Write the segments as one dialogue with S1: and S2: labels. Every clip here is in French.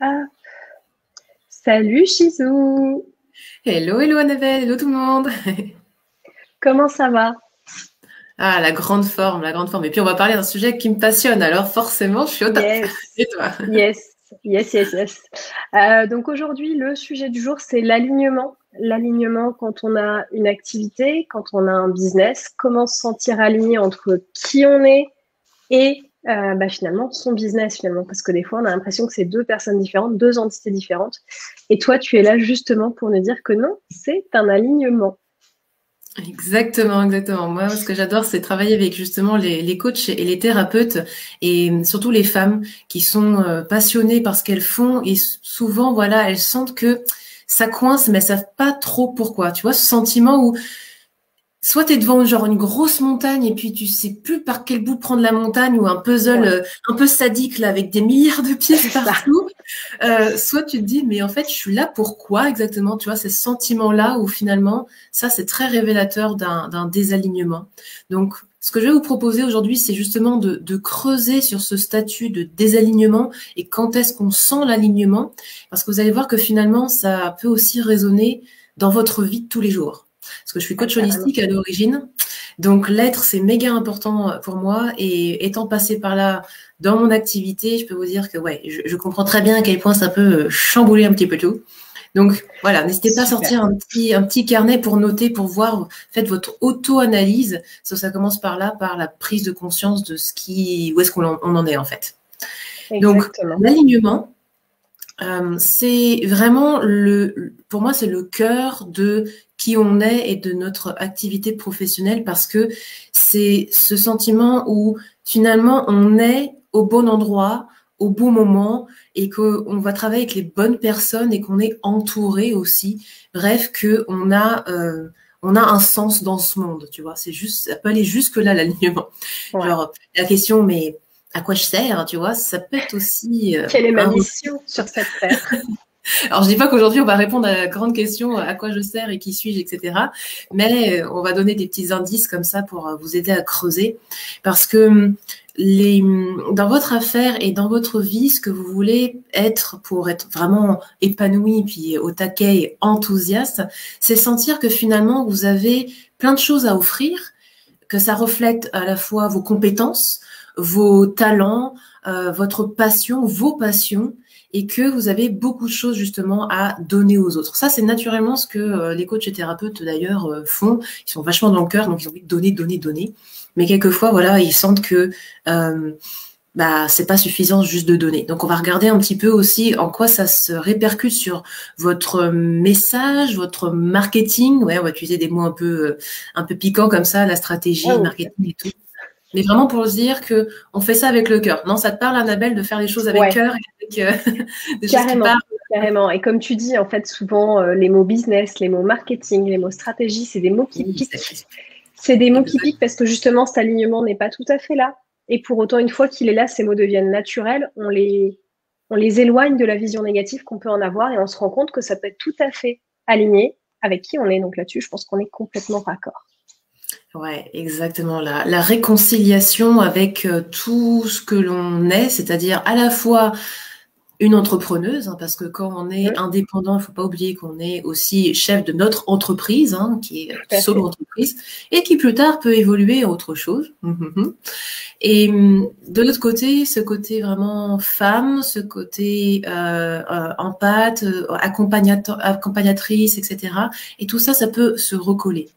S1: Ah, salut Chizou,
S2: Hello, hello Annabelle, hello tout le monde.
S1: comment ça va?
S2: Ah, la grande forme, la grande forme. Et puis on va parler d'un sujet qui me passionne, alors forcément, je suis au top.
S1: Yes,
S2: Et toi?
S1: yes, yes, yes, yes. Donc aujourd'hui, le sujet du jour, c'est l'alignement. L'alignement quand on a une activité, quand on a un business, comment se sentir aligné entre qui on est et finalement son business finalement. Parce que des fois, on a l'impression que c'est deux personnes différentes, deux entités différentes. Et toi, tu es là justement pour nous dire que non, c'est un alignement.
S2: Exactement, exactement. Moi, ce que j'adore, c'est travailler avec justement les coachs et les thérapeutes et surtout les femmes qui sont passionnées par ce qu'elles font et souvent, voilà, elles sentent que ça coince, mais elles savent pas trop pourquoi. Tu vois, ce sentiment où soit tu es devant genre une grosse montagne et puis tu sais plus par quel bout prendre la montagne ou un puzzle
S1: Ouais,
S2: un peu sadique là avec des milliards de pièces
S1: c'est ça.
S2: partout. Soit tu te dis mais en fait je suis là pourquoi exactement, tu vois, ces sentiments-là où finalement ça c'est très révélateur d'un désalignement. Donc ce que je vais vous proposer aujourd'hui, c'est justement de creuser sur ce statut de désalignement et quand est-ce qu'on sent l'alignement, parce que vous allez voir que finalement ça peut aussi résonner dans votre vie de tous les jours. Parce que je suis
S1: Ah,
S2: coach
S1: carrément.
S2: holistique à l'origine. Donc l'être, c'est méga important pour moi. Et étant passé par là dans mon activité, je peux vous dire que ouais, je comprends très bien à quel point ça peut chambouler un petit peu tout. Donc voilà, n'hésitez pas à
S1: Super.
S2: sortir un petit carnet pour noter, pour voir, faites votre auto-analyse. Ça commence par là, par la prise de conscience de où est-ce on en est en fait. Donc
S1: Exactement.
S2: l'alignement, c'est vraiment pour moi, c'est le cœur de qui on est et de notre activité professionnelle parce que c'est ce sentiment où finalement on est au bon endroit, au bon moment et qu'on va travailler avec les bonnes personnes et qu'on est entouré aussi. Bref, on a un sens dans ce monde, tu vois. C'est juste, ça peut aller jusque là, l'alignement.
S1: Ouais.
S2: Genre, la question, mais à quoi je sers, tu vois, ça peut être aussi
S1: Quelle est ma
S2: un
S1: mission sur cette terre?
S2: alors, je dis pas qu'aujourd'hui, on va répondre à la grande question, à quoi je sers et qui suis-je, etc. Mais on va donner des petits indices comme ça pour vous aider à creuser. Parce que dans votre affaire et dans votre vie, ce que vous voulez être pour être vraiment épanoui, puis au taquet et enthousiaste, c'est sentir que finalement, vous avez plein de choses à offrir, que ça reflète à la fois vos compétences, vos talents, votre passion, vos passions, et que vous avez beaucoup de choses justement à donner aux autres. Ça, c'est naturellement ce que les coachs et thérapeutes d'ailleurs font. Ils sont vachement dans le cœur, donc ils ont envie de donner, donner, donner. Mais quelquefois, voilà, ils sentent que c'est pas suffisant juste de donner. Donc on va regarder un petit peu aussi en quoi ça se répercute sur votre message, votre marketing. Ouais, on va utiliser des mots un peu piquants comme ça, la stratégie, le
S1: Oh,
S2: marketing et tout. Mais vraiment pour se dire que on fait ça avec le cœur. Non, ça te parle, Annabelle, de faire les choses avec
S1: ouais,
S2: cœur et avec des choses qui
S1: carrément,
S2: parlent.
S1: carrément. Et comme tu dis, en fait, souvent, les mots business, les mots marketing, les mots stratégie, c'est des mots qui
S2: Oui,
S1: piquent. C'est des mots qui
S2: exact.
S1: piquent parce que justement, cet alignement n'est pas tout à fait là. Et pour autant, une fois qu'il est là, ces mots deviennent naturels. On les éloigne de la vision négative qu'on peut en avoir et on se rend compte que ça peut être tout à fait aligné avec qui on est. Donc là-dessus, je pense qu'on est complètement raccord.
S2: Ouais, exactement. La réconciliation avec tout ce que l'on est, c'est-à-dire à la fois une entrepreneuse, hein, parce que quand on est
S1: Mmh,
S2: indépendant, il ne faut pas oublier qu'on est aussi chef de notre entreprise, hein, qui est
S1: tout à fait.
S2: solo-entreprise, et qui plus tard peut évoluer à autre chose. Et de l'autre côté, ce côté vraiment femme, ce côté empathe, accompagnatrice, etc. Et tout ça, ça peut se recoller.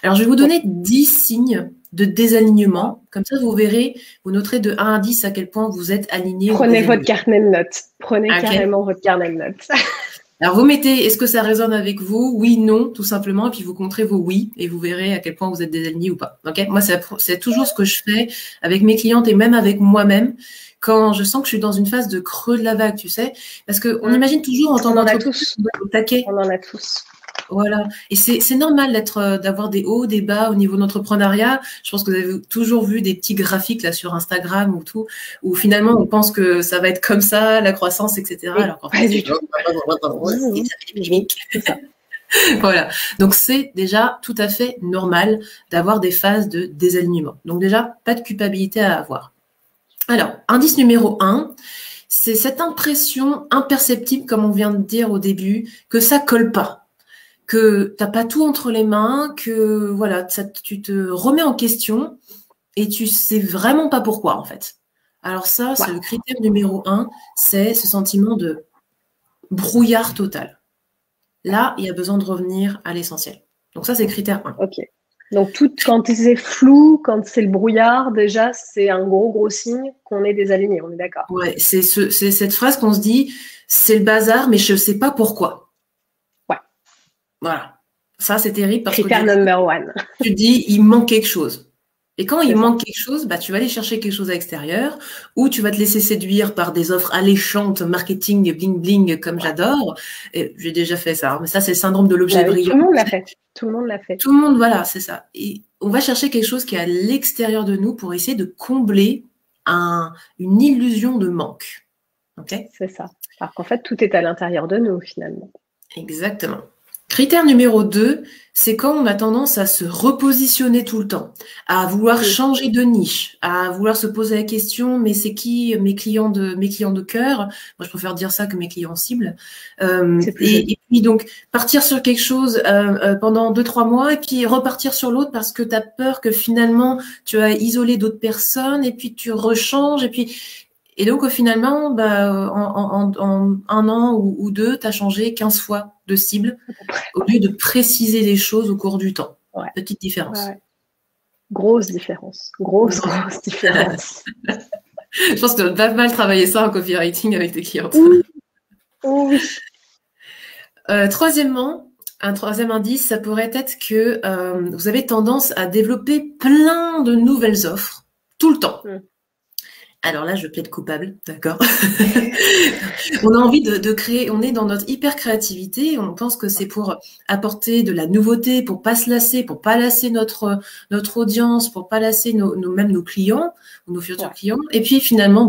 S2: Alors, je vais vous
S1: Ouais.
S2: donner 10 signes de désalignement. Comme ça, vous verrez, vous noterez de 1 à 10 à quel point vous êtes aligné ou
S1: Prenez votre
S2: désaligné.
S1: carnet de notes. Prenez
S2: OK.
S1: carrément votre carnet de notes.
S2: Alors, vous mettez, est-ce que ça résonne avec vous? Oui, non, tout simplement. Et puis, vous compterez vos oui et vous verrez à quel point vous êtes désaligné ou pas. OK? Moi, c'est toujours ce que je fais avec mes clientes et même avec moi-même quand je sens que je suis dans une phase de creux de la vague, tu sais. Parce qu'on
S1: Mmh.
S2: imagine toujours en tant
S1: On en a
S2: qu'entrepreneur,
S1: tous.
S2: on doit être au taquet.
S1: On en a tous.
S2: Voilà. Et c'est normal d'avoir des hauts, des bas au niveau de l'entrepreneuriat. Je pense que vous avez toujours vu des petits graphiques là sur Instagram ou tout, où finalement on pense que ça va être comme ça, la croissance, etc.
S1: Et
S2: Alors qu'en fait
S1: pas du
S2: c'est
S1: tout. Mmh, c'est ça.
S2: voilà. Donc c'est déjà tout à fait normal d'avoir des phases de désalignement. Donc déjà, pas de culpabilité à avoir. Alors, indice numéro 1, c'est cette impression imperceptible, comme on vient de dire au début, que ça colle pas, que t'as pas tout entre les mains, que voilà, tu te remets en question et tu sais vraiment pas pourquoi en fait. Alors ça, c'est le critère numéro 1, c'est ce sentiment de brouillard total. Là, il y a besoin de revenir à l'essentiel. Donc ça, c'est le critère 1.
S1: Ok. Donc quand c'est flou, quand c'est le brouillard, déjà, c'est un gros signe qu'on est désaligné, on est d'accord.
S2: Ouais, c'est cette phrase qu'on se dit, c'est le bazar, mais je ne sais pas pourquoi.
S1: Ouais.
S2: Voilà. Ça, c'est terrible parce
S1: critère
S2: que
S1: number 1.
S2: Tu te dis, il manque quelque chose. Et quand il manque quelque chose, bah, tu vas aller chercher quelque chose à l'extérieur ou tu vas te laisser séduire par des offres alléchantes, marketing, bling bling, comme j'adore. Et j'ai déjà fait ça. Mais ça, c'est le syndrome de l'objet brillant.
S1: Tout le monde l'a fait. Tout le monde l'a fait.
S2: Tout le monde, voilà, c'est ça. Et on va chercher quelque chose qui est à l'extérieur de nous pour essayer de combler une illusion de manque. Okay ?
S1: C'est ça. Alors qu'en fait, tout est à l'intérieur de nous, finalement.
S2: Exactement. Critère numéro 2, c'est quand on a tendance à se repositionner tout le temps, à vouloir changer de niche, à vouloir se poser la question, mais c'est qui mes clients de cœur? Moi, je préfère dire ça que mes clients cibles. Et puis donc, partir sur quelque chose pendant 2-3 mois et puis repartir sur l'autre parce que tu as peur que finalement, tu as isolé d'autres personnes et puis tu rechanges et donc, finalement, en 1 an ou 2, tu as changé 15 fois de cible au lieu de préciser les choses au cours du temps.
S1: Ouais.
S2: Petite différence.
S1: Ouais. Grosse différence. Grosse différence.
S2: Je pense que tu as pas mal travaillé ça en copywriting avec tes clientes.
S1: Oui.
S2: Troisièmement, un troisième indice, ça pourrait être que vous avez tendance à développer plein de nouvelles offres tout le temps. Alors là, je plaide coupable, d'accord. On a envie de créer, on est dans notre hyper créativité, on pense que c'est pour apporter de la nouveauté, pour pas se lasser, pour pas lasser notre audience, pour pas lasser même nos clients ou nos futurs clients. Et puis finalement,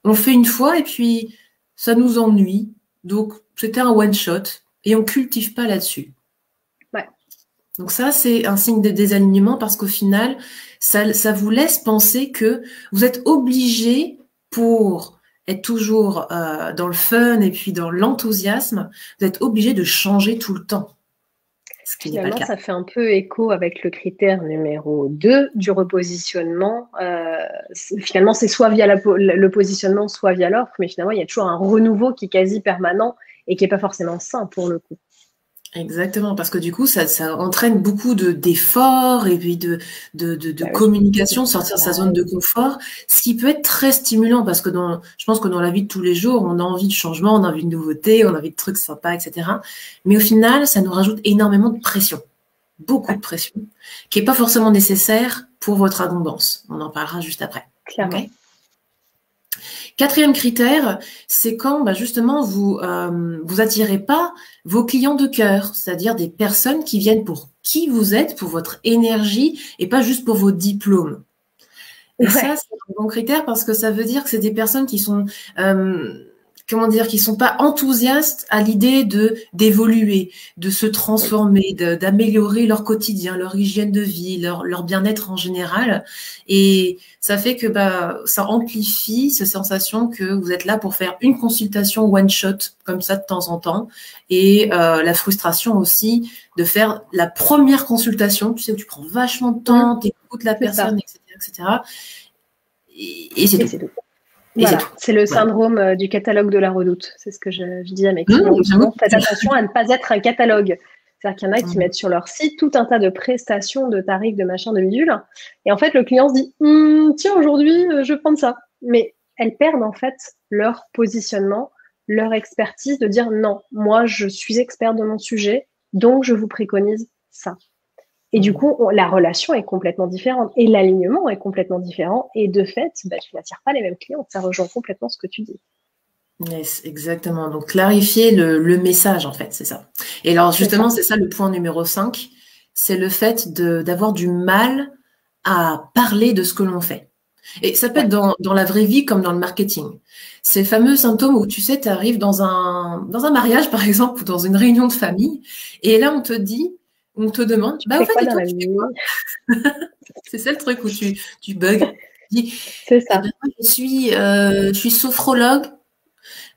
S2: on fait une fois et puis ça nous ennuie. Donc c'était un one shot et on cultive pas là-dessus.
S1: Ouais.
S2: Donc ça, c'est un signe de désalignement parce qu'au final, ça vous laisse penser que vous êtes obligé pour être toujours dans le fun et puis dans l'enthousiasme, vous êtes obligé de changer tout le temps. Ce qui n'est pas le cas.
S1: Ça fait un peu écho avec le critère numéro 2 du repositionnement. Finalement, c'est soit via le positionnement, soit via l'offre, mais finalement, il y a toujours un renouveau qui est quasi permanent et qui n'est pas forcément sain pour le coup.
S2: Exactement, parce que du coup, ça entraîne beaucoup d'efforts et puis de communication, sortir de sa zone de confort, ce qui peut être très stimulant parce que je pense que dans la vie de tous les jours, on a envie de changement, on a envie de nouveautés, on a envie de trucs sympas, etc. Mais au final, ça nous rajoute énormément de pression, beaucoup de pression, qui n'est pas forcément nécessaire pour votre abondance. On en parlera juste après.
S1: Clairement.
S2: Okay. Quatrième critère, c'est quand justement vous attirez pas vos clients de cœur, c'est-à-dire des personnes qui viennent pour qui vous êtes, pour votre énergie et pas juste pour vos diplômes. Et ça, c'est un bon critère parce que ça veut dire que c'est des personnes qui sont qui sont pas enthousiastes à l'idée d'évoluer, de se transformer, d'améliorer leur quotidien, leur hygiène de vie, leur bien-être en général. Et ça fait que ça amplifie cette sensation que vous êtes là pour faire une consultation one shot comme ça de temps en temps. Et la frustration aussi de faire la première consultation, tu sais, où tu prends vachement de temps, tu écoutes la personne, etc. Et c'est tout.
S1: Voilà, c'est le syndrome du catalogue de la redoute. C'est ce que je dis à mes clients. Faites attention à ne pas être un catalogue. C'est-à-dire qu'il y en a qui mettent sur leur site tout un tas de prestations, de tarifs, de machin, de bidule. Et en fait, le client se dit tiens, aujourd'hui, je vais prendre ça. Mais elles perdent en fait leur positionnement, leur expertise de dire non, moi, je suis experte de mon sujet, donc je vous préconise ça. Et du coup, la relation est complètement différente et l'alignement est complètement différent. Et de fait, tu n'attires pas les mêmes clients. Ça rejoint complètement ce que tu dis.
S2: Yes, exactement. Donc, clarifier le message, en fait, c'est ça. Et alors, justement, c'est ça le point numéro 5. C'est le fait d'avoir du mal à parler de ce que l'on fait. Et ça peut être dans la vraie vie comme dans le marketing. C'est le fameux symptôme où, tu sais, tu arrives dans un mariage, par exemple, ou dans une réunion de famille. Et là, on te demande, en fait, et toi, tu fais quoi? C'est ça le truc où tu bugs. dis,
S1: c'est ça.
S2: ben, je suis sophrologue.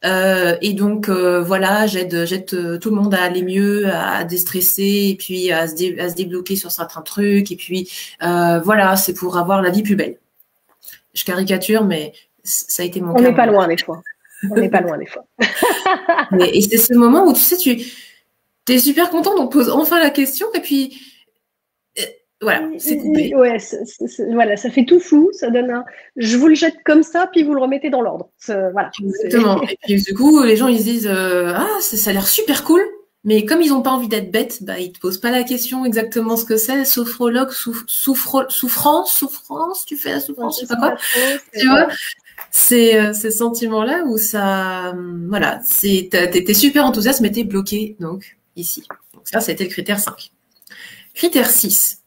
S2: Et donc voilà, j'aide tout le monde à aller mieux, à déstresser, et puis à se débloquer sur certains trucs, et puis voilà, c'est pour avoir la vie plus belle. Je caricature, mais ça a été mon cas.
S1: On n'est pas loin des fois. On n'est pas loin des fois.
S2: Et c'est ce moment où tu sais, tu es super content, donc pose enfin la question, et puis voilà, c'est coupé.
S1: Ouais, voilà, ça fait tout flou, ça donne un. Je vous le jette comme ça, puis vous le remettez dans l'ordre. Voilà.
S2: Exactement. Et puis du coup, les gens ils se disent ah ça a l'air super cool, mais comme ils n'ont pas envie d'être bêtes, bah ils te posent pas la question exactement ce que c'est. Sophrologue, souffrance, tu fais la souffrance, je sais pas quoi. Tu vois, c'est ces sentiments-là où ça, voilà, t'es super enthousiaste, mais t'es bloqué donc ici. Donc ça, c'était le critère 5. Critère 6.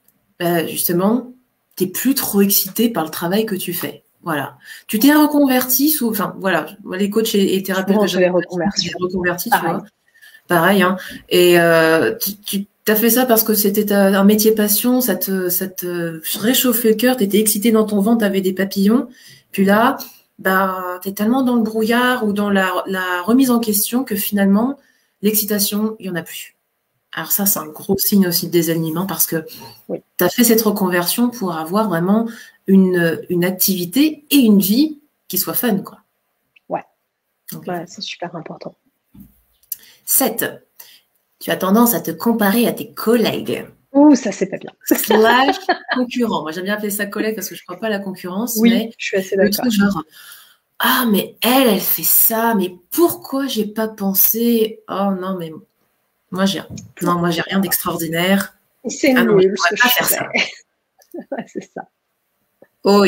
S2: Justement, tu n'es plus trop excité par le travail que tu fais. Voilà. Tu t'es reconverti enfin, voilà, les coachs et thérapeutes,
S1: je l'ai reconverti,
S2: tu vois. Pareil, hein. Et tu as fait ça parce que c'était un métier passion, ça te réchauffait le cœur, tu étais excité dans ton ventre, tu avais des papillons. Puis là, bah, tu es tellement dans le brouillard ou dans la remise en question que finalement, l'excitation, il n'y en a plus. Alors ça, c'est un gros signe aussi de désalignement parce que tu as fait cette reconversion pour avoir vraiment une activité et une vie qui soit fun, quoi.
S1: Ouais. Ouais, c'est super important.
S2: 7. Tu as tendance à te comparer à tes collègues.
S1: Ouh, ça, c'est pas bien.
S2: Slash concurrent. Moi, j'aime bien appeler ça collègue parce que je ne crois pas à la concurrence.
S1: Oui,
S2: mais
S1: je suis assez d'accord.
S2: Le truc genre, ah, mais elle fait ça, mais pourquoi j'ai pas pensé? Oh non, mais moi, j'ai rien d'extraordinaire.
S1: C'est nul
S2: ce que je fais.
S1: Ça. Ouais, c'est ça.
S2: Oh,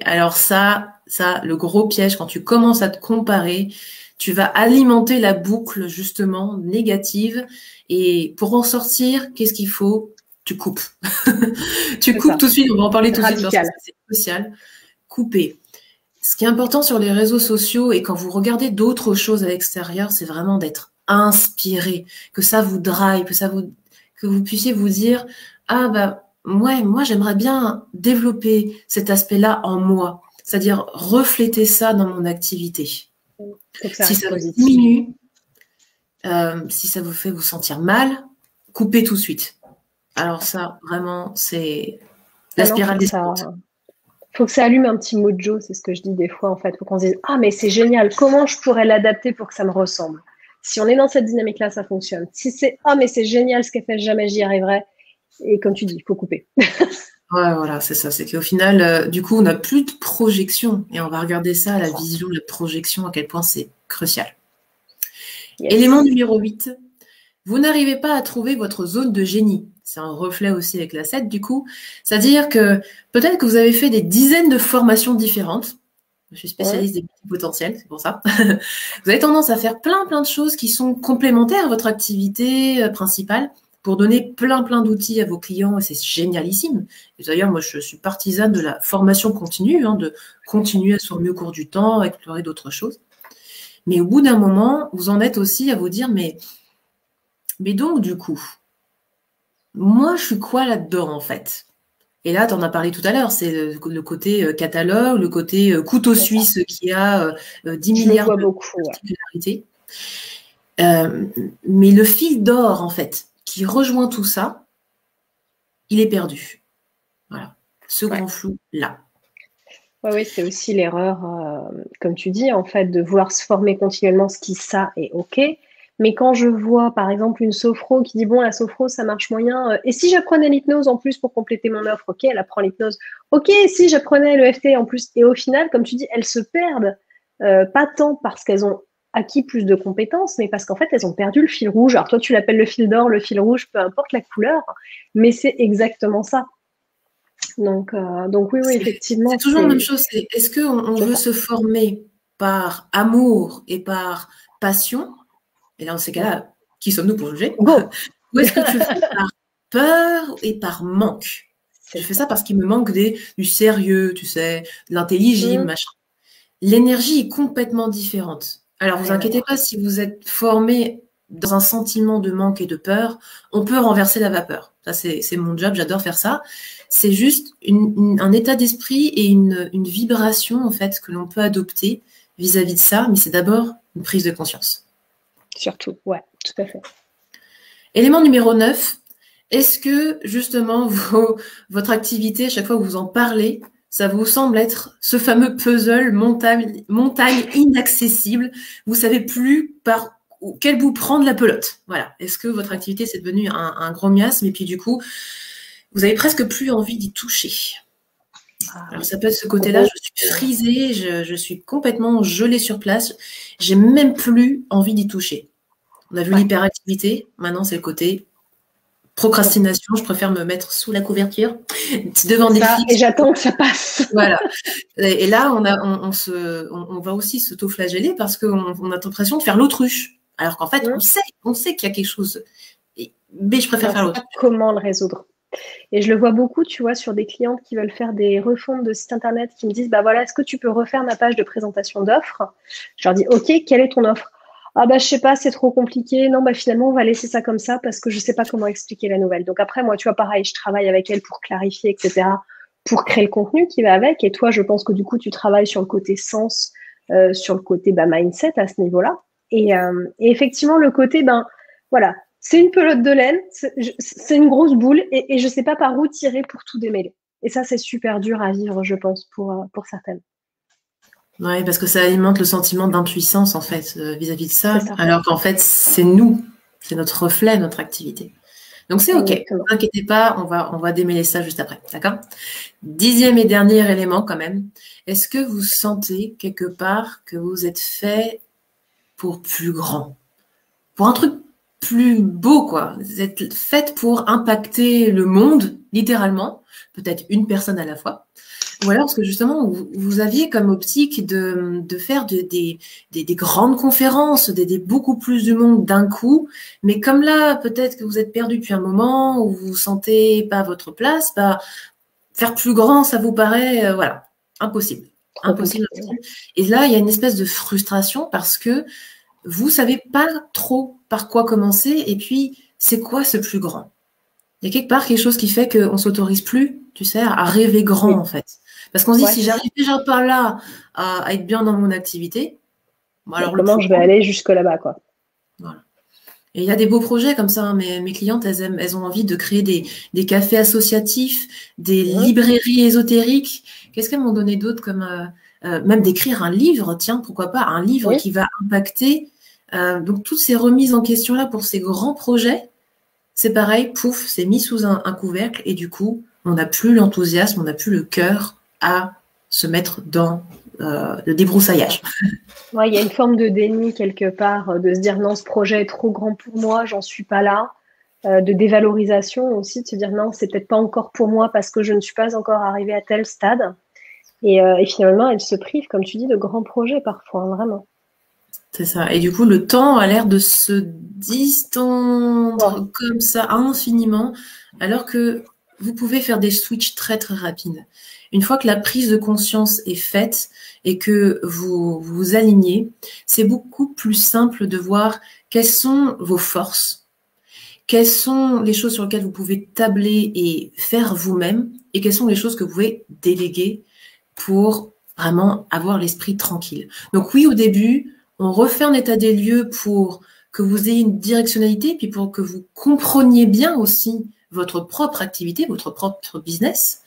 S2: alors ça, le gros piège, quand tu commences à te comparer, tu vas alimenter la boucle, justement, négative. Et pour en sortir, qu'est-ce qu'il faut? Tu coupes. Tu coupes tout de suite, on va en parler tout de suite parce que c'est crucial. Couper. Ce qui est important sur les réseaux sociaux et quand vous regardez d'autres choses à l'extérieur, c'est vraiment d'être inspiré, que ça vous drive, que vous puissiez vous dire, ah bah, ouais, moi j'aimerais bien développer cet aspect-là en moi, c'est-à-dire refléter ça dans mon activité. Si ça vous diminue, si ça vous fait vous sentir mal, coupez tout de suite. Alors ça, vraiment, c'est la spirale descendante.
S1: Faut que ça allume un petit mojo, c'est ce que je dis des fois en fait. Faut qu'on se dise, ah mais c'est génial, comment je pourrais l'adapter pour que ça me ressemble? Si on est dans cette dynamique-là, ça fonctionne. Si c'est, ah mais c'est génial ce qu'elle fait, jamais j'y arriverai. Et comme tu dis, il faut couper.
S2: Ouais, voilà, c'est ça. C'est qu'au final, du coup, on n'a plus de projection. Et on va regarder ça, la vision, la projection, à quel point c'est crucial. Yes. Élément numéro 8. Vous n'arrivez pas à trouver votre zone de génie. C'est un reflet aussi avec la 7, du coup. C'est-à-dire que peut-être que vous avez fait des dizaines de formations différentes. Je suis spécialiste des potentiels, c'est pour ça. Vous avez tendance à faire plein de choses qui sont complémentaires à votre activité principale pour donner plein d'outils à vos clients et c'est génialissime. Et d'ailleurs, moi, je suis partisane de la formation continue, de continuer à se former au cours du temps, à explorer d'autres choses. Mais au bout d'un moment, vous en êtes aussi à vous dire, mais donc, du coup, moi, je suis quoi là-dedans, en fait? Et là, tu en as parlé tout à l'heure, c'est le côté catalogue, le côté couteau suisse qui a 10 milliards de particularités. Mais le fil d'or, en fait, qui rejoint tout ça, il est perdu. Voilà. Ce grand flou, là.
S1: Oui, c'est aussi l'erreur, comme tu dis, en fait, de vouloir se former continuellement, ce qui, ça, est OK. Mais quand je vois, par exemple, une sophro qui dit, bon, la sophro, ça marche moyen. Et si j'apprenais l'hypnose en plus pour compléter mon offre, OK, elle apprend l'hypnose. OK, si j'apprenais l'EFT en plus. Et au final, comme tu dis, elles se perdent, pas tant parce qu'elles ont acquis plus de compétences, mais parce qu'en fait, elles ont perdu le fil rouge. Alors toi, tu l'appelles le fil d'or, le fil rouge, peu importe la couleur, mais c'est exactement ça. Donc oui, effectivement.
S2: C'est toujours la même chose. Est-ce qu'on veut se former par amour et par passion? Et dans ces cas-là, qui sommes-nous pour juger? Ou est-ce que tu le fais par peur et par manque? Je fais ça parce qu'il me manque du sérieux, tu sais, de l'intelligible, machin. L'énergie est complètement différente. Alors, vous inquiétez pas si vous êtes formé dans un sentiment de manque et de peur, on peut renverser la vapeur. Ça, c'est mon job, j'adore faire ça. C'est juste un état d'esprit et une vibration, en fait, que l'on peut adopter vis-à-vis de ça, mais c'est d'abord une prise de conscience.
S1: Surtout, ouais, tout à fait.
S2: Élément numéro 9, est-ce que, justement, votre activité, à chaque fois que vous en parlez, ça vous semble être ce fameux puzzle montagne inaccessible. Vous savez plus par quel bout prendre la pelote. Voilà. Est-ce que votre activité, c'est devenu un gros miasme et puis du coup, vous avez presque plus envie d'y toucher. Alors, ça peut être ce côté-là, je suis frisée, je suis complètement gelée sur place. J'ai même plus envie d'y toucher. On a vu l'hyperactivité. Maintenant, c'est le côté procrastination, je préfère me mettre sous la couverture, devant Netflix.
S1: Et j'attends que ça passe.
S2: Voilà. Et là, on va aussi s'auto-flageller parce qu'on a l'impression de faire l'autruche. Alors qu'en fait, on sait qu'il y a quelque chose. Mais je préfère faire l'autruche.
S1: Comment le résoudre? Et je le vois beaucoup, tu vois, sur des clientes qui veulent faire des refontes de sites internet, qui me disent, bah voilà, est-ce que tu peux refaire ma page de présentation d'offres? Je leur dis, ok, quelle est ton offre? Ah bah je sais pas, c'est trop compliqué. Non, bah finalement, on va laisser ça comme ça parce que je sais pas comment expliquer la nouvelle. Donc après, moi, tu vois, pareil, je travaille avec elle pour clarifier, etc., pour créer le contenu qui va avec. Et toi, je pense que du coup, tu travailles sur le côté sens, sur le côté mindset à ce niveau-là. Et effectivement, le côté, voilà, c'est une pelote de laine, c'est une grosse boule et je sais pas par où tirer pour tout démêler. Et ça, c'est super dur à vivre, je pense, pour certaines.
S2: Oui, parce que ça alimente le sentiment d'impuissance, en fait, vis-à-vis de ça. Alors qu'en fait, c'est nous, c'est notre reflet, notre activité. Donc, c'est OK. Ne vous inquiétez pas, on va démêler ça juste après. D'accord? 10e et dernier élément, quand même. Est-ce que vous sentez quelque part que vous êtes fait pour plus grand? Pour un truc plus beau, quoi. Vous êtes faite pour impacter le monde, littéralement. Peut-être une personne à la fois. Ou alors, parce que justement, vous aviez comme optique de faire des grandes conférences, d'aider beaucoup plus de monde d'un coup. Mais comme là, peut-être que vous êtes perdu depuis un moment, ou vous sentez pas votre place, faire plus grand, ça vous paraît, voilà, impossible. Impossible. Et là, il y a une espèce de frustration parce que vous savez pas trop par quoi commencer. Et puis, c'est quoi ce plus grand? Il y a quelque part quelque chose qui fait qu'on s'autorise plus, tu sais, à rêver grand, en fait. Parce qu'on se dit, si j'arrive déjà pas là à être bien dans mon activité,
S1: alors comment je vais aller jusque là-bas, quoi.
S2: Voilà. Et il y a des beaux projets comme ça. Hein, mes clientes, elles ont envie de créer des cafés associatifs, des librairies ésotériques. Qu'est-ce qu'elles m'ont donné d'autre comme même d'écrire un livre, tiens, pourquoi pas, un livre qui va impacter. Donc, toutes ces remises en question-là pour ces grands projets, c'est pareil, pouf, c'est mis sous un couvercle et du coup, on n'a plus l'enthousiasme, on n'a plus le cœur à se mettre dans le débroussaillage.
S1: Ouais, il y a une forme de déni quelque part, de se dire non, ce projet est trop grand pour moi, j'en suis pas là. De dévalorisation aussi, de se dire non, c'est peut-être pas encore pour moi parce que je ne suis pas encore arrivée à tel stade. Et finalement, elle se prive, comme tu dis, de grands projets parfois, hein, vraiment.
S2: C'est ça. Et du coup, le temps a l'air de se distendre comme ça infiniment, alors que vous pouvez faire des switches très très rapides. Une fois que la prise de conscience est faite et que vous vous alignez, c'est beaucoup plus simple de voir quelles sont vos forces, quelles sont les choses sur lesquelles vous pouvez tabler et faire vous-même, et quelles sont les choses que vous pouvez déléguer pour vraiment avoir l'esprit tranquille. Donc oui, au début, on refait un état des lieux pour que vous ayez une directionnalité, puis pour que vous compreniez bien aussi votre propre activité, votre propre business.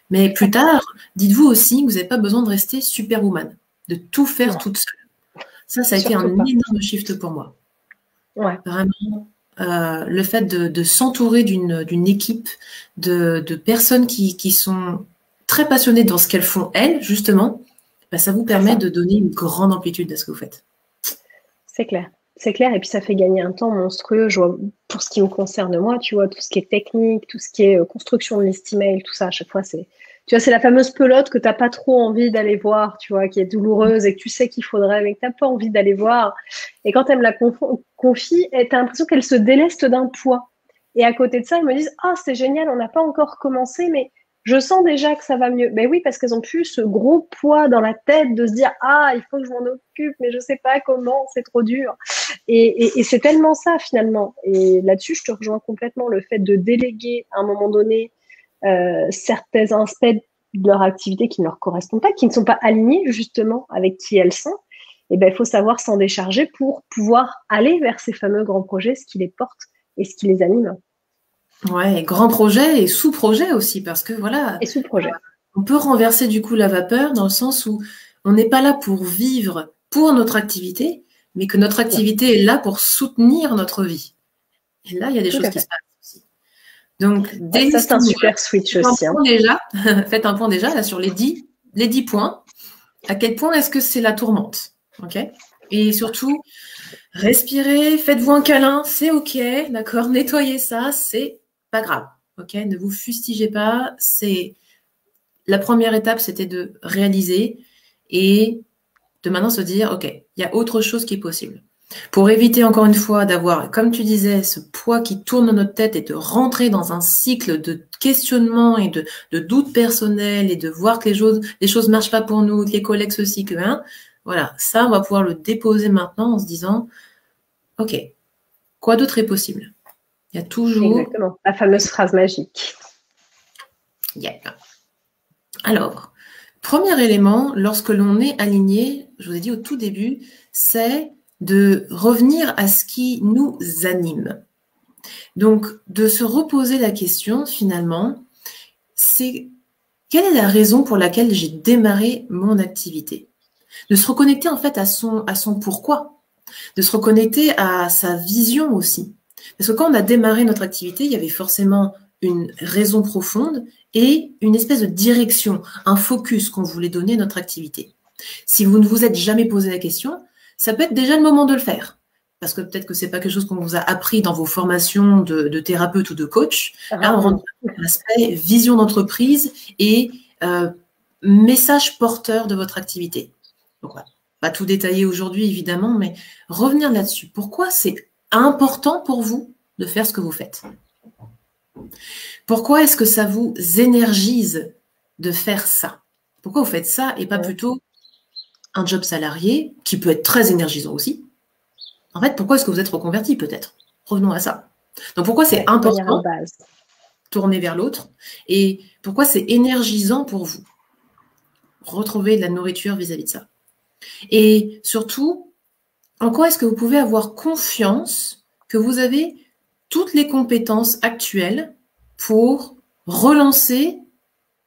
S2: Mais plus tard, dites-vous aussi que vous n'avez pas besoin de rester superwoman, de tout faire toute seule. Ça a été un énorme shift pour moi.
S1: Ouais.
S2: Vraiment, le fait de s'entourer d'une équipe de personnes qui sont très passionnées dans ce qu'elles font, elles, justement, ça vous permet de donner une grande amplitude à ce que vous faites. C'est clair.
S1: C'est clair, et puis ça fait gagner un temps monstrueux. Je vois, pour ce qui me concerne moi, tu vois, tout ce qui est technique, tout ce qui est construction de list email, tout ça, à chaque fois, c'est la fameuse pelote que tu n'as pas trop envie d'aller voir, tu vois, qui est douloureuse et que tu sais qu'il faudrait, mais que tu n'as pas envie d'aller voir. Et quand elle me la confie, tu as l'impression qu'elle se déleste d'un poids. Et à côté de ça, ils me disent « Ah, c'est génial, on n'a pas encore commencé, mais je sens déjà que ça va mieux. » Ben oui, parce qu'elles ont plus ce gros poids dans la tête de se dire « Ah, il faut que je m'en occupe, mais je ne sais pas comment, c'est trop dur. » Et c'est tellement ça finalement. Et là-dessus, je te rejoins complètement. Le fait de déléguer à un moment donné certains aspects de leur activité qui ne leur correspondent pas, qui ne sont pas alignés justement avec qui elles sont, et ben, il faut savoir s'en décharger pour pouvoir aller vers ces fameux grands projets, ce qui les porte et ce qui les anime.
S2: Ouais, grand projet et sous-projet aussi, parce que voilà,
S1: Et sous-projet.
S2: On peut renverser du coup la vapeur dans le sens où on n'est pas là pour vivre pour notre activité, mais que notre activité est là pour soutenir notre vie. Et là, il y a des choses qui se passent aussi. Donc,
S1: ça, c'est un super switch aussi.
S2: Faites un point déjà là, sur les 10 points. À quel point est-ce que c'est la tourmente, okay? Et surtout, respirez, faites-vous un câlin, c'est OK, d'accord? Nettoyez ça, c'est pas grave, OK? Ne vous fustigez pas. La première étape, c'était de réaliser et de maintenant se dire, OK, il y a autre chose qui est possible. Pour éviter encore une fois d'avoir, comme tu disais, ce poids qui tourne dans notre tête et de rentrer dans un cycle de questionnement et de doute personnel et de voir que les choses marchent pas pour nous, que les collègues ceci, que voilà, ça, on va pouvoir le déposer maintenant en se disant, OK, quoi d'autre est possible? Il y a toujours...
S1: Exactement, la fameuse phrase magique.
S2: Yep. Alors, premier élément, lorsque l'on est aligné, je vous ai dit au tout début, c'est de revenir à ce qui nous anime. Donc, de se reposer la question, finalement, c'est quelle est la raison pour laquelle j'ai démarré mon activité? De se reconnecter en fait à son pourquoi, de se reconnecter à sa vision aussi. Parce que quand on a démarré notre activité, il y avait forcément une raison profonde et une espèce de direction, un focus qu'on voulait donner à notre activité. Si vous ne vous êtes jamais posé la question, ça peut être déjà le moment de le faire. Parce que peut-être que c'est pas quelque chose qu'on vous a appris dans vos formations de thérapeute ou de coach. Là, on rentre dans l'aspect vision d'entreprise et message porteur de votre activité. Donc, voilà. Pas tout détailler aujourd'hui, évidemment, mais revenir là-dessus. Pourquoi c'est important pour vous de faire ce que vous faites? Pourquoi est-ce que ça vous énergise de faire ça? Pourquoi vous faites ça et pas plutôt un job salarié qui peut être très énergisant aussi? En fait, pourquoi est-ce que vous êtes reconverti peut-être? Revenons à ça. Donc, pourquoi c'est important de tourner vers l'autre et pourquoi c'est énergisant pour vous? Retrouver de la nourriture vis-à-vis de ça. Et surtout, en quoi est-ce que vous pouvez avoir confiance que vous avez toutes les compétences actuelles pour relancer,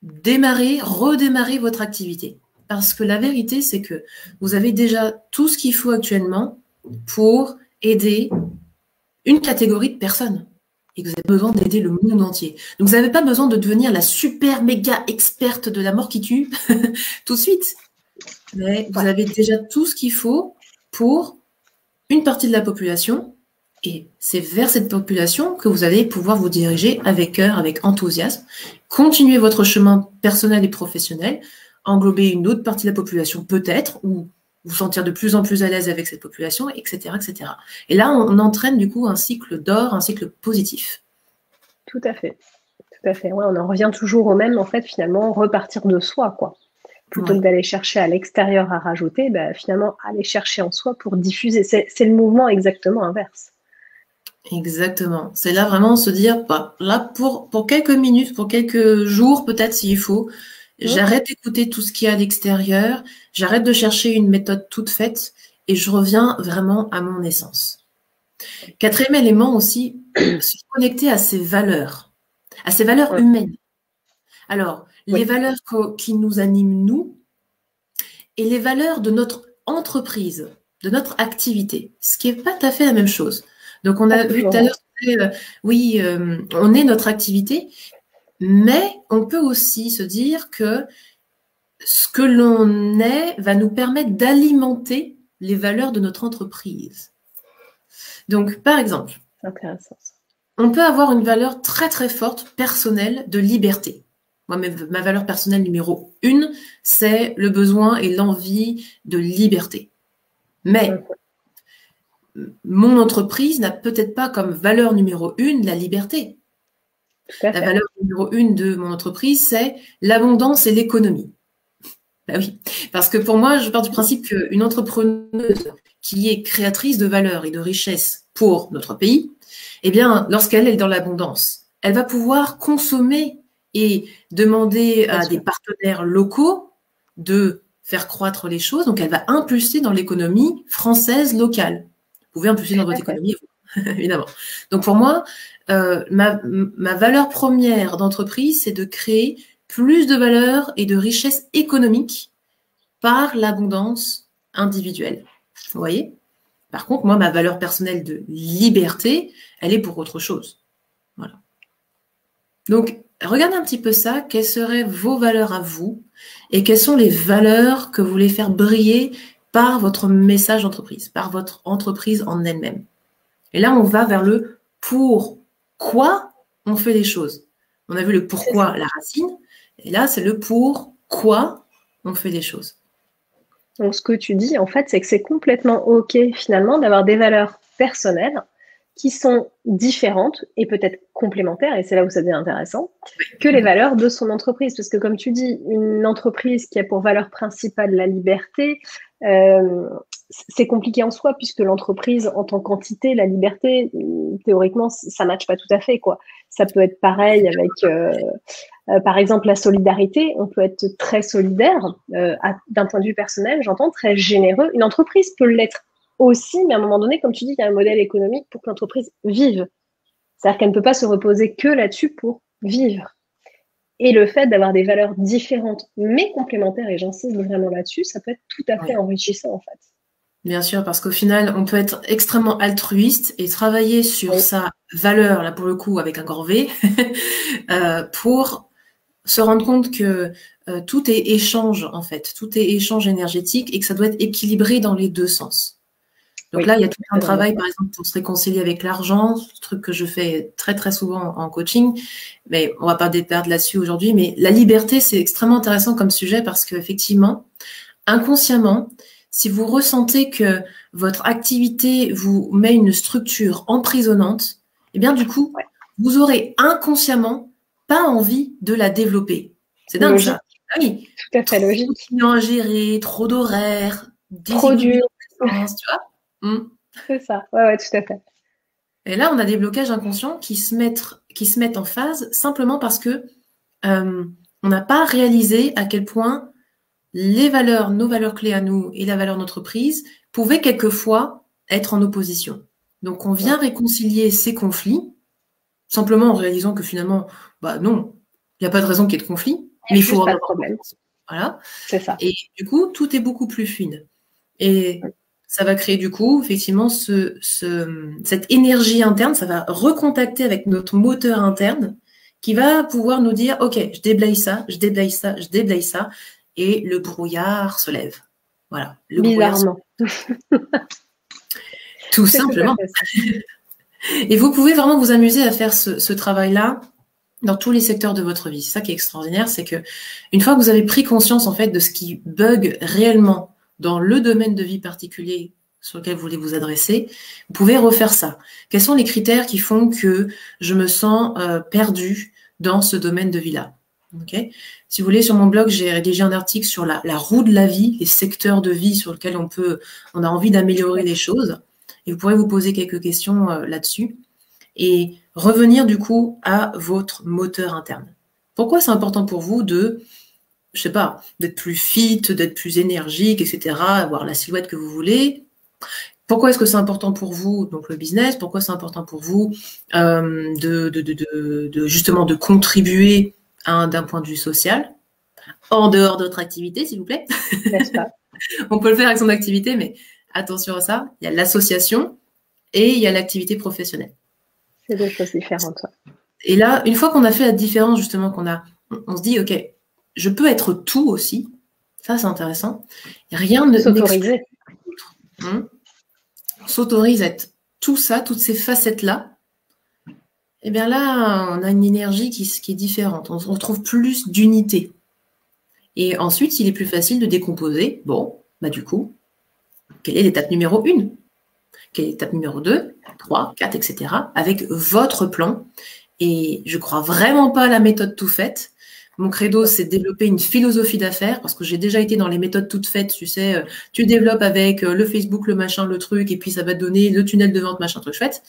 S2: redémarrer votre activité? Parce que la vérité, c'est que vous avez déjà tout ce qu'il faut actuellement pour aider une catégorie de personnes et que vous avez besoin d'aider le monde entier. Donc, vous n'avez pas besoin de devenir la super méga experte de la mort qui tue tout de suite. Mais vous avez déjà tout ce qu'il faut pour une partie de la population et c'est vers cette population que vous allez pouvoir vous diriger avec cœur, avec enthousiasme, continuer votre chemin personnel et professionnel, englober une autre partie de la population peut-être ou vous sentir de plus en plus à l'aise avec cette population, etc., etc. Et là, on entraîne du coup un cycle d'or, un cycle positif.
S1: Tout à fait. Tout à fait. Ouais, on en revient toujours au même, en fait, finalement, repartir de soi, quoi. Plutôt que d'aller chercher à l'extérieur à rajouter, bah, finalement, aller chercher en soi pour diffuser. C'est le mouvement exactement inverse.
S2: Exactement. C'est là vraiment se dire, bah, là, pour quelques minutes, pour quelques jours, peut-être s'il faut, j'arrête d'écouter tout ce qu'il y a à l'extérieur, j'arrête de chercher une méthode toute faite et je reviens vraiment à mon essence. Quatrième élément aussi, se connecter à ses valeurs humaines. Alors, les valeurs qui nous animent, nous, et les valeurs de notre entreprise, de notre activité, ce qui n'est pas tout à fait la même chose. Donc, on a vu tout à l'heure, on est notre activité, mais on peut aussi se dire que ce que l'on est va nous permettre d'alimenter les valeurs de notre entreprise. Donc, par exemple, on peut avoir une valeur très, très forte, personnelle, de liberté. Moi, ma valeur personnelle numéro 1, c'est le besoin et l'envie de liberté. Mais mon entreprise n'a peut-être pas comme valeur numéro 1 la liberté. La valeur numéro 1 de mon entreprise, c'est l'abondance et l'économie. Ben oui, parce que pour moi, je pars du principe qu'une entrepreneuse qui est créatrice de valeur et de richesse pour notre pays, eh bien, lorsqu'elle est dans l'abondance, elle va pouvoir consommer et demander à des partenaires locaux de faire croître les choses. Donc, elle va impulser dans l'économie française locale. Vous pouvez impulser dans votre économie, évidemment. Donc, pour moi, ma valeur première d'entreprise, c'est de créer plus de valeur et de richesse économique par l'abondance individuelle. Vous voyez? Par contre, moi, ma valeur personnelle de liberté, elle est pour autre chose. Voilà. Donc, regardez un petit peu ça. Quelles seraient vos valeurs à vous et quelles sont les valeurs que vous voulez faire briller par votre message d'entreprise, par votre entreprise en elle-même. Et là, on va vers le pourquoi on fait les choses. On a vu le pourquoi, la racine. Et là, c'est le pourquoi on fait les choses.
S1: Donc, ce que tu dis, en fait, c'est que c'est complètement OK, finalement, d'avoir des valeurs personnelles qui sont différentes et peut-être complémentaires, et c'est là où ça devient intéressant, que les valeurs de son entreprise. Parce que, comme tu dis, une entreprise qui a pour valeur principale la liberté, c'est compliqué en soi, puisque l'entreprise, en tant qu'entité, la liberté, théoriquement, ça ne matche pas tout à fait, quoi. Ça peut être pareil avec, par exemple, la solidarité. On peut être très solidaire, d'un point de vue personnel, j'entends, très généreux. Une entreprise peut l'être aussi, mais à un moment donné, comme tu dis, il y a un modèle économique pour que l'entreprise vive. C'est-à-dire qu'elle ne peut pas se reposer que là-dessus pour vivre. Et le fait d'avoir des valeurs différentes, mais complémentaires, et j'insiste vraiment là-dessus, ça peut être tout à fait enrichissant, en fait.
S2: Bien sûr, parce qu'au final, on peut être extrêmement altruiste et travailler sur sa valeur, là pour le coup, avec un grand V, pour se rendre compte que tout est échange, en fait. Tout est échange énergétique et que ça doit être équilibré dans les deux sens. Donc là, il y a tout un travail, par exemple, pour se réconcilier avec l'argent, ce truc que je fais très, très souvent en coaching, mais on va pas perdre là-dessus aujourd'hui. Mais la liberté, c'est extrêmement intéressant comme sujet parce qu'effectivement, inconsciemment, si vous ressentez que votre activité vous met une structure emprisonnante, eh bien, du coup, vous aurez inconsciemment pas envie de la développer. C'est dingue, ça. Ah oui.
S1: Tout à fait logique.
S2: Trop de clients à gérer, trop d'horaires,
S1: trop dur.
S2: Tu vois.
S1: C'est ça, ouais, tout à fait.
S2: Et là, on a des blocages inconscients qui se mettent en phase simplement parce que on n'a pas réalisé à quel point les valeurs, nos valeurs clés à nous et la valeur d'entreprise pouvaient quelquefois être en opposition. Donc, on vient réconcilier ces conflits simplement en réalisant que finalement, bah non, il n'y a pas de raison qu'il y ait de conflit, mais il faut
S1: pas de problème.
S2: Voilà.
S1: C'est ça.
S2: Et du coup, tout est beaucoup plus fluide. Et ça va créer du coup, effectivement, cette énergie interne, ça va recontacter avec notre moteur interne qui va pouvoir nous dire, OK, je déblaye ça, je déblaye ça, je déblaye ça, et le brouillard se lève. Voilà.
S1: Bizarrement.
S2: Tout simplement. Et vous pouvez vraiment vous amuser à faire ce travail-là dans tous les secteurs de votre vie. C'est ça qui est extraordinaire, c'est que une fois que vous avez pris conscience en fait de ce qui bug réellement dans le domaine de vie particulier sur lequel vous voulez vous adresser, vous pouvez refaire ça. Quels sont les critères qui font que je me sens perdu dans ce domaine de vie-là? Okay. Si vous voulez, sur mon blog, j'ai rédigé un article sur la roue de la vie, les secteurs de vie sur lesquels on a envie d'améliorer les choses. Et vous pourrez vous poser quelques questions là-dessus et revenir du coup à votre moteur interne. Pourquoi c'est important pour vous de, je sais pas, d'être plus fit, d'être plus énergique, etc., avoir la silhouette que vous voulez? Pourquoi est-ce que c'est important pour vous, donc le business? Pourquoi c'est important pour vous justement de contribuer d'un point de vue social, en dehors de votre activité, s'il vous plaît?
S1: N'est-ce pas?
S2: On peut le faire avec son activité, mais attention à ça. Il y a l'association et il y a l'activité professionnelle.
S1: C'est deux choses différentes.
S2: Et là, une fois qu'on a fait la différence, justement, on se dit, OK, je peux être tout aussi. Ça, c'est intéressant. Rien ne
S1: s'autoriser.
S2: On s'autorise à être tout ça, toutes ces facettes-là. Et bien là, on a une énergie qui est différente. On retrouve plus d'unité. Et ensuite, il est plus facile de décomposer. Bon, bah du coup, quelle est l'étape numéro 1? Quelle est l'étape numéro 2, 3, 4, etc. avec votre plan. Et je ne crois vraiment pas à la méthode tout faite Mon credo, c'est de développer une philosophie d'affaires parce que j'ai déjà été dans les méthodes toutes faites. Tu sais, tu développes avec le Facebook, le machin, le truc, et puis ça va te donner le tunnel de vente, machin, truc chouette.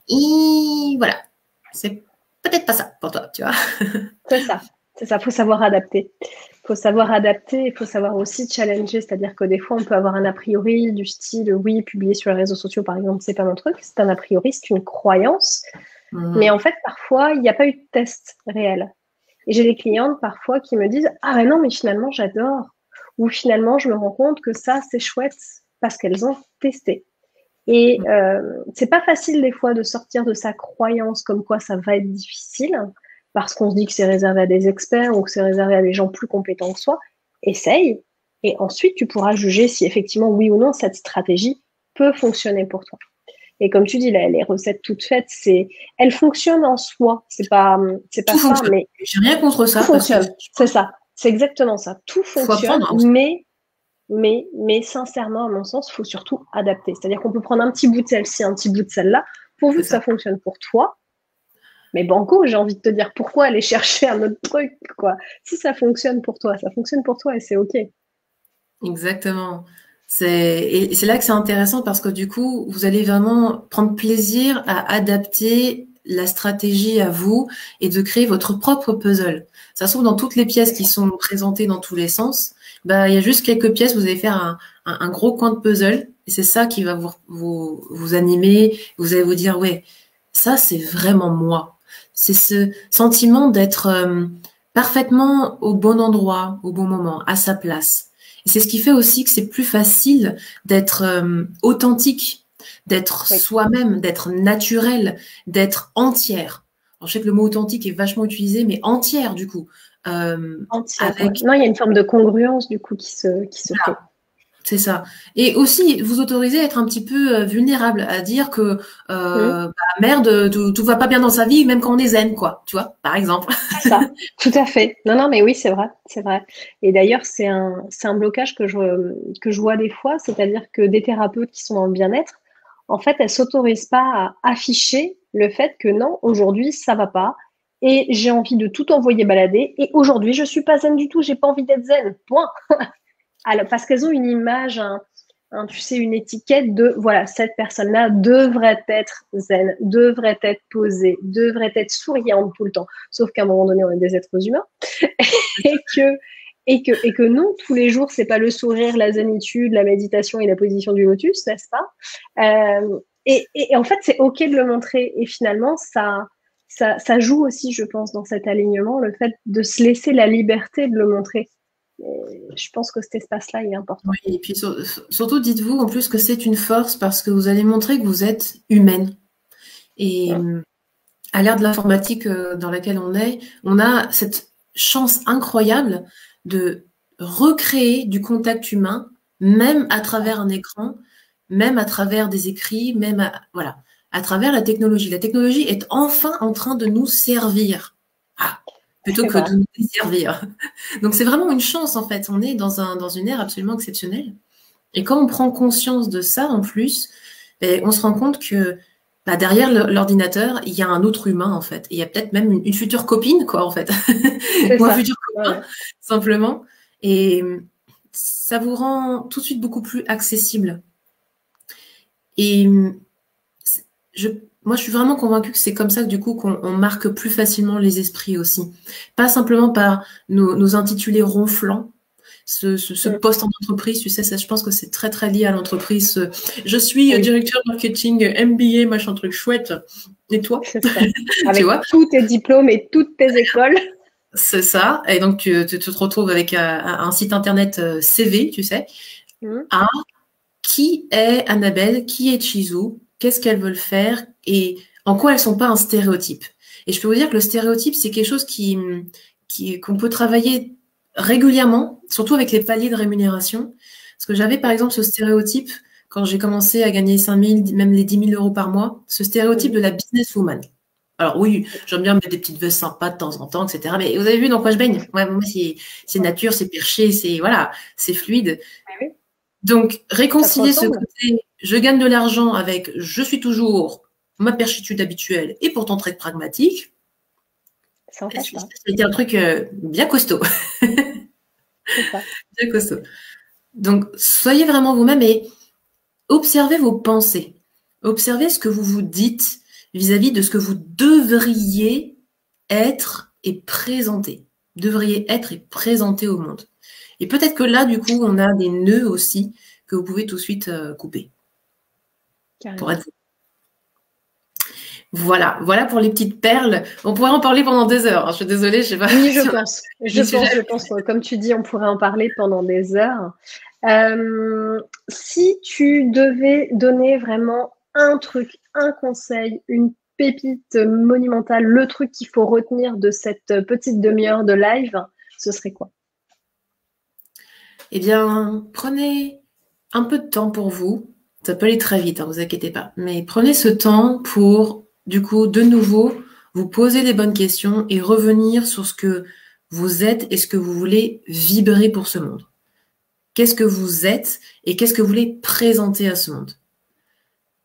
S2: Et voilà. C'est peut-être pas ça pour toi, tu vois.
S1: C'est ça. C'est ça. Faut savoir adapter. Faut savoir adapter. Il faut savoir aussi challenger. C'est-à-dire que des fois, on peut avoir un a priori du style, oui, publier sur les réseaux sociaux, par exemple, c'est pas mon truc. C'est un a priori, c'est une croyance. Mais en fait, parfois, il n'y a pas eu de test réel. Et j'ai des clientes parfois qui me disent « Ah ben non, mais finalement, j'adore. » Ou finalement, je me rends compte que ça, c'est chouette parce qu'elles ont testé. Et c'est pas facile des fois de sortir de sa croyance comme quoi ça va être difficile parce qu'on se dit que c'est réservé à des experts ou que c'est réservé à des gens plus compétents que soi. Essaye et ensuite tu pourras juger si effectivement oui ou non cette stratégie peut fonctionner pour toi. Et comme tu dis, les recettes toutes faites, elles fonctionnent en soi. C'est pas
S2: Tout
S1: ça,
S2: fonctionne.
S1: mais
S2: j'ai rien contre ça.
S1: tout fonctionne. C'est ça. C'est exactement ça. Tout fonctionne, mais sincèrement, à mon sens, il faut surtout adapter. C'est-à-dire qu'on peut prendre un petit bout de celle-ci, un petit bout de celle-là, pourvu que ça fonctionne pour toi. Mais banco, j'ai envie de te dire pourquoi aller chercher un autre truc, quoi. Si ça fonctionne pour toi, ça fonctionne pour toi et c'est OK.
S2: Exactement. Et c'est là que c'est intéressant parce que du coup, vous allez vraiment prendre plaisir à adapter la stratégie à vous et de créer votre propre puzzle. Ça se trouve dans toutes les pièces qui sont présentées dans tous les sens. Bah, il y a juste quelques pièces, vous allez faire un gros coin de puzzle et c'est ça qui va vous animer. Vous allez vous dire, ouais, ça c'est vraiment moi. C'est ce sentiment d'être parfaitement au bon endroit, au bon moment, à sa place. Et c'est ce qui fait aussi que c'est plus facile d'être authentique, d'être soi-même, d'être naturel, d'être entière. Alors, je sais que le mot authentique est vachement utilisé, mais entière du coup.
S1: Entière. Non, il y a une forme de congruence du coup qui se fait.
S2: C'est ça. Et aussi, vous autorisez à être un petit peu vulnérable, à dire que merde, tout va pas bien dans sa vie, même quand on est zen, quoi. Tu vois, par exemple.
S1: C'est ça, tout à fait. Non, mais oui, c'est vrai, c'est vrai. Et d'ailleurs, c'est un blocage que je vois des fois, c'est-à-dire que des thérapeutes qui sont dans le bien-être, en fait, elles s'autorisent pas à afficher le fait que non, aujourd'hui, ça va pas, et j'ai envie de tout envoyer balader, et aujourd'hui, je suis pas zen du tout, j'ai pas envie d'être zen, point. Alors, parce qu'elles ont une image, tu sais, une étiquette de, voilà, cette personne-là devrait être zen, devrait être posée, devrait être souriante tout le temps. Sauf qu'à un moment donné, on est des êtres humains. et que non, tous les jours, c'est pas le sourire, la zénitude, la méditation et la position du lotus, n'est-ce pas? Et en fait, c'est OK de le montrer. Et finalement, ça joue aussi, je pense, dans cet alignement, le fait de se laisser la liberté de le montrer. Et je pense que cet espace-là, il est important.
S2: Oui, et puis surtout, dites-vous en plus que c'est une force parce que vous allez montrer que vous êtes humaine. Et à l'ère de l'informatique dans laquelle on a cette chance incroyable de recréer du contact humain, même à travers un écran, même à travers des écrits, même à travers la technologie. La technologie est enfin en train de nous servir. Plutôt que de nous desservir. Donc, c'est vraiment une chance, en fait. On est dans une ère absolument exceptionnelle. Et quand on prend conscience de ça, en plus, on se rend compte que derrière l'ordinateur, il y a un autre humain, en fait. Et il y a peut-être même une future copine, quoi, en fait. Ou un futur copain, simplement. Et ça vous rend tout de suite beaucoup plus accessible. Et moi, je suis vraiment convaincue que c'est comme ça que du coup qu'on marque plus facilement les esprits aussi. Pas simplement par nos intitulés ronflants, ce poste en entreprise, tu sais, ça, je pense que c'est très très lié à l'entreprise. Je suis directeur marketing, MBA, machin truc chouette. Et toi?
S1: C'est ça. Avec tous tes diplômes et toutes tes écoles.
S2: C'est ça. Et donc tu te retrouves avec un site internet CV, tu sais. Qui est Annabelle? Qui est Chizou? Qu'est-ce qu'elles veulent faire et en quoi elles sont pas un stéréotype. Et je peux vous dire que le stéréotype, c'est quelque chose qu'on peut travailler régulièrement, surtout avec les paliers de rémunération. Parce que j'avais par exemple ce stéréotype quand j'ai commencé à gagner 5 000, même les 10 000 euros par mois, ce stéréotype de la businesswoman. Alors oui, j'aime bien mettre des petites vestes sympas de temps en temps, etc. Mais vous avez vu dans quoi je baigne? Ouais, moi, c'est nature, c'est perché, c'est fluide. Donc, réconcilier ce côté, je gagne de l'argent avec je suis toujours ma perchitude habituelle et pourtant très pragmatique,
S1: Ça n'empêche pas.
S2: C'était un truc bien costaud.
S1: C'est ça.
S2: Bien costaud. Donc, soyez vraiment vous-même et observez vos pensées. Observez ce que vous vous dites vis-à-vis de ce que vous devriez être et présenter. Devriez être et présenter au monde. Et peut-être que là, du coup, on a des nœuds aussi que vous pouvez tout de suite couper.
S1: Carrément.
S2: Pour être vous. Voilà pour les petites perles. On pourrait en parler pendant des heures. Je suis désolée, je sais pas.
S1: Oui, je pense. Comme tu dis, on pourrait en parler pendant des heures. Si tu devais donner vraiment un truc, un conseil, une pépite monumentale, le truc qu'il faut retenir de cette petite demi-heure de live, ce serait quoi?
S2: Eh bien, prenez un peu de temps pour vous. Ça peut aller très vite, hein, vous inquiétez pas. Mais prenez ce temps pour, du coup, de nouveau, vous poser les bonnes questions et revenir sur ce que vous êtes et ce que vous voulez vibrer pour ce monde. Qu'est-ce que vous êtes et qu'est-ce que vous voulez présenter à ce monde?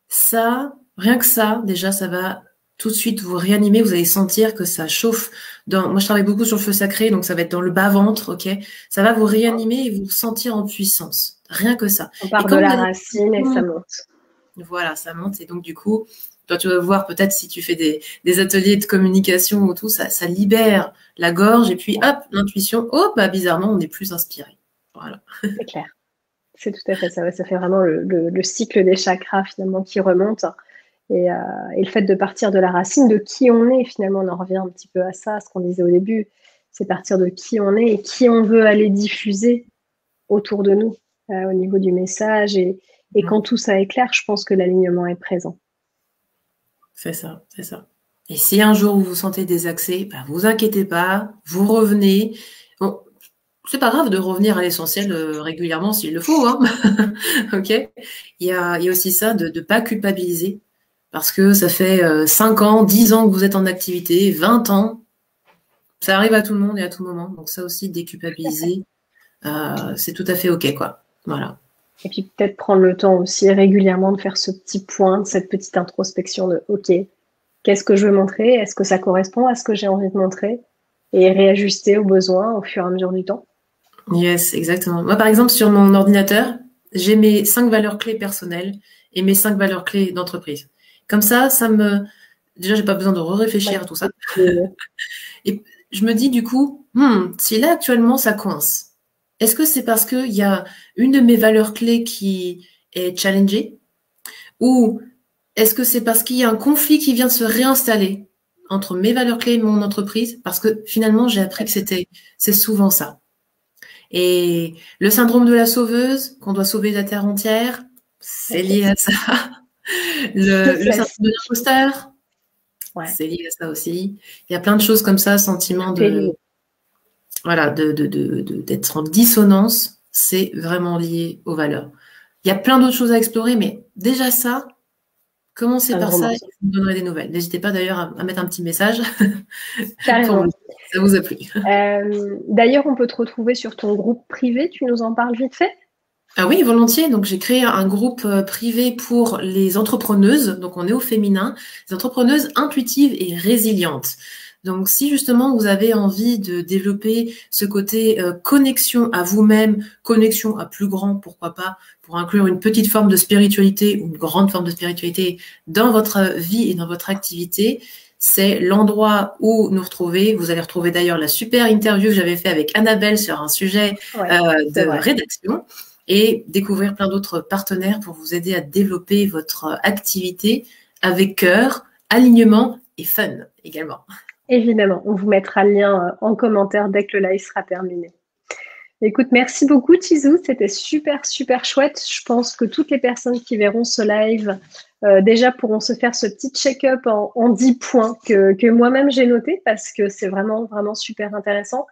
S2: Ça, rien que ça, déjà, ça va tout de suite vous réanimer. Vous allez sentir que ça chauffe. Moi, je travaille beaucoup sur le feu sacré, donc ça va être dans le bas-ventre, ok? Ça va vous réanimer et vous sentir en puissance. Rien que ça.
S1: On part de la racine et ça monte.
S2: Voilà, ça monte. Et donc, du coup, toi, tu vas voir peut-être si tu fais des ateliers de communication ou tout, ça libère la gorge. Et puis, hop, l'intuition, oh, bah, bizarrement, on est plus inspiré. Voilà.
S1: C'est clair. C'est tout à fait ça. Ouais, ça fait vraiment le cycle des chakras finalement qui remonte. Et le fait de partir de la racine, de qui on est, finalement, on en revient un petit peu à ça, ce qu'on disait au début. C'est partir de qui on est et qui on veut aller diffuser autour de nous au niveau du message. Et quand tout ça est clair, je pense que l'alignement est présent.
S2: C'est ça, c'est ça. Et si un jour vous vous sentez désaxé, bah, vous inquiétez pas, vous revenez. Bon, c'est pas grave de revenir à l'essentiel régulièrement s'il le faut, hein. Ok. Il y a aussi ça de ne pas culpabiliser parce que ça fait 5 ans, 10 ans que vous êtes en activité, 20 ans. Ça arrive à tout le monde et à tout moment. Donc ça aussi, déculpabiliser, c'est tout à fait ok, quoi. Voilà.
S1: Et puis peut-être prendre le temps aussi régulièrement de faire ce petit point, cette petite introspection de OK, qu'est-ce que je veux montrer? Est-ce que ça correspond à ce que j'ai envie de montrer? Et réajuster aux besoins au fur et à mesure du temps.
S2: Yes, exactement. Moi, par exemple, sur mon ordinateur, j'ai mes 5 valeurs clés personnelles et mes 5 valeurs clés d'entreprise. Comme ça déjà, j'ai pas besoin de réfléchir à tout ça. Et je me dis du coup, si là actuellement ça coince, est-ce que c'est parce qu'il y a une de mes valeurs clés qui est challengée? Ou est-ce que c'est parce qu'il y a un conflit qui vient de se réinstaller entre mes valeurs clés et mon entreprise? Parce que finalement, j'ai appris que c'est souvent ça. Et le syndrome de la sauveuse, qu'on doit sauver la terre entière, c'est lié à ça. Le syndrome de l'imposteur, c'est lié à ça aussi. Il y a plein de choses comme ça, sentiment d'être en dissonance, c'est vraiment lié aux valeurs. Il y a plein d'autres choses à explorer, mais déjà ça, commencez par ça et je vous donnerai des nouvelles. N'hésitez pas d'ailleurs à mettre un petit message.
S1: Carrément.
S2: Ça vous a plu.
S1: D'ailleurs, on peut te retrouver sur ton groupe privé. Tu nous en parles vite fait?
S2: Ah oui, volontiers. Donc, j'ai créé un groupe privé pour les entrepreneuses. Donc, on est au féminin. Les entrepreneuses intuitives et résilientes. Donc, si justement vous avez envie de développer ce côté connexion à vous-même, connexion à plus grand, pourquoi pas, pour inclure une petite forme de spiritualité ou une grande forme de spiritualité dans votre vie et dans votre activité, c'est l'endroit où nous retrouver. Vous allez retrouver d'ailleurs la super interview que j'avais fait avec Annabelle sur un sujet de rédaction et découvrir plein d'autres partenaires pour vous aider à développer votre activité avec cœur, alignement et fun également.
S1: Évidemment, on vous mettra le lien en commentaire dès que le live sera terminé. Écoute, merci beaucoup Tizou, c'était super chouette. Je pense que toutes les personnes qui verront ce live déjà pourront se faire ce petit check-up en 10 points que moi-même j'ai noté parce que c'est vraiment super intéressant.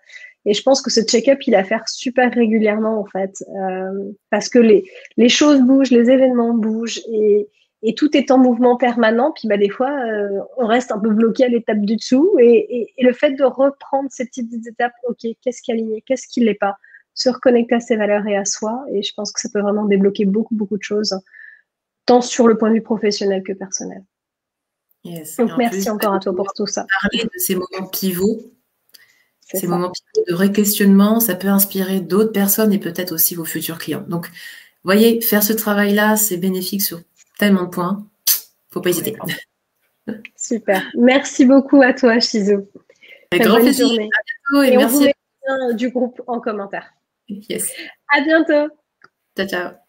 S1: Et je pense que ce check-up, il est à faire super régulièrement en fait parce que les choses bougent, les événements bougent et tout est en mouvement permanent. Puis des fois, on reste un peu bloqué à l'étape du dessous et le fait de reprendre ces petites étapes, ok, qu'est-ce qui est aligné, qu'est-ce qui ne l'est pas, se reconnecter à ses valeurs et à soi. Et je pense que ça peut vraiment débloquer beaucoup de choses, tant sur le point de vue professionnel que personnel.
S2: Yes.
S1: Donc, merci encore à toi pour tout ça.
S2: Parler de ces moments pivots, moments pivots de réquestionnement, ça peut inspirer d'autres personnes et peut-être aussi vos futurs clients. Donc, voyez, faire ce travail-là, c'est bénéfique sur tellement de points. Faut pas hésiter.
S1: Super. Merci beaucoup à toi, Shizou.
S2: Avec grand plaisir.
S1: Journée.
S2: À bientôt et merci.
S1: On vous met le lien du groupe en commentaire.
S2: Yes.
S1: À bientôt.
S2: Ciao, ciao.